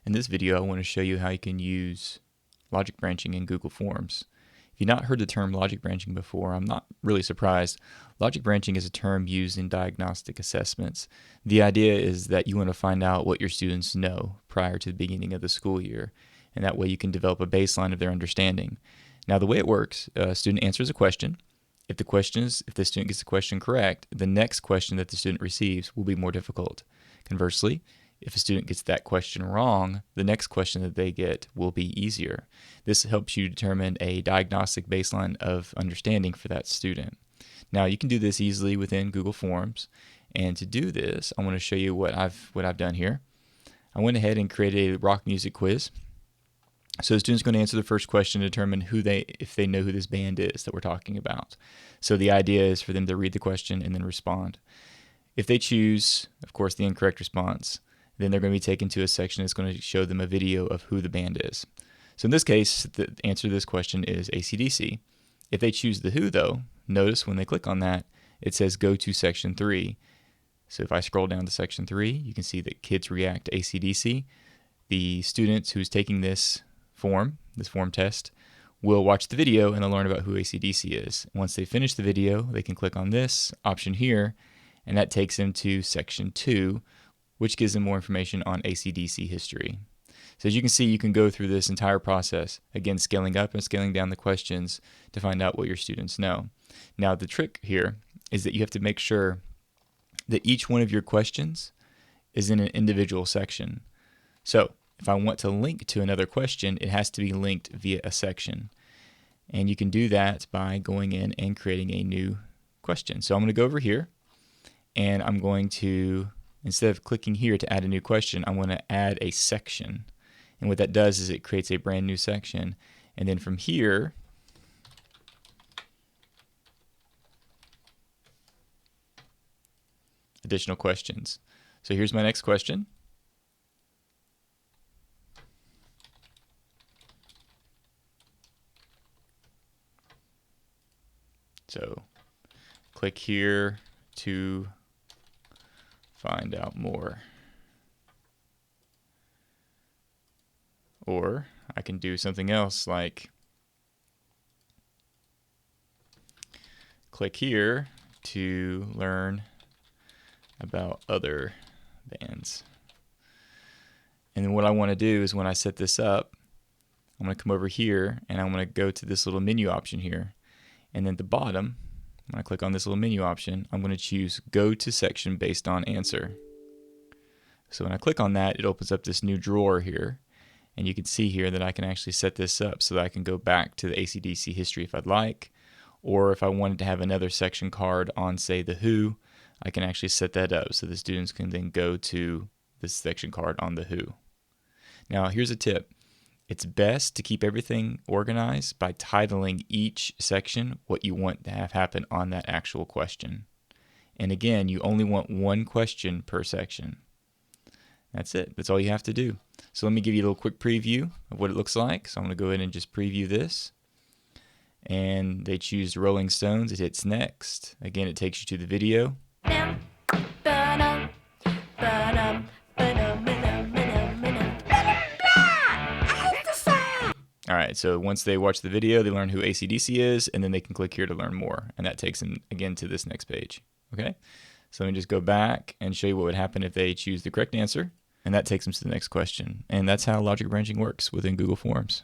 In this video, I want to show you how you can use logic branching in Google Forms. If you've not heard the term logic branching before, I'm not really surprised. Logic branching is a term used in diagnostic assessments. The idea is that you want to find out what your students know prior to the beginning of the school year, and that way you can develop a baseline of their understanding. Now, the way it works, a student answers a question. If the student gets the question correct, the next question that the student receives will be more difficult. Conversely, if a student gets that question wrong, the next question that they get will be easier. This helps you determine a diagnostic baseline of understanding for that student. Now, you can do this easily within Google Forms, and to do this, I want to show you what I've done here. I went ahead and created a rock music quiz. So the student's going to answer the first question to determine if they know who this band is that we're talking about. So the idea is for them to read the question and then respond. If they choose, of course, the incorrect response, then they're going to be taken to a section that's going to show them a video of who the band is. So in this case, the answer to this question is AC/DC. If they choose the who, though, notice when they click on that, it says go to section 3. So if I scroll down to section 3, you can see that kids react to AC/DC. The students who's taking this form test, will watch the video and they'll learn about who AC/DC is. Once they finish the video, they can click on this option here, and that takes them to section 2, which gives them more information on AC/DC history. So as you can see, you can go through this entire process, again, scaling up and scaling down the questions to find out what your students know. Now, the trick here is that you have to make sure that each one of your questions is in an individual section. So if I want to link to another question, it has to be linked via a section. And you can do that by going in and creating a new question. So I'm going to go over here, and I'm going to, instead of clicking here to add a new question, I'm going to add a section. And what that does is it creates a brand new section. And then from here, additional questions. So here's my next question. So click here to find out more. Or I can do something else like click here to learn about other bands. And then what I want to do is when I set this up, I'm going to come over here and I'm going to go to this little menu option here. And then at the bottom, when I click on this little menu option, I'm going to choose Go to Section Based on Answer. So when I click on that, it opens up this new drawer here. And you can see here that I can actually set this up so that I can go back to the AC/DC history if I'd like. Or if I wanted to have another section card on, say, the Who, I can actually set that up so the students can then go to this section card on the Who. Now, here's a tip. It's best to keep everything organized by titling each section what you want to have happen on that actual question. And again, you only want one question per section. That's it. That's all you have to do. So let me give you a little quick preview of what it looks like. So I'm going to go ahead and just preview this. And they choose Rolling Stones. It hits next. Again, it takes you to the video. All right, so once they watch the video, they learn who AC/DC is, and then they can click here to learn more. And that takes them, again, to this next page. Okay, so let me just go back and show you what would happen if they choose the correct answer. And that takes them to the next question. And that's how logic branching works within Google Forms.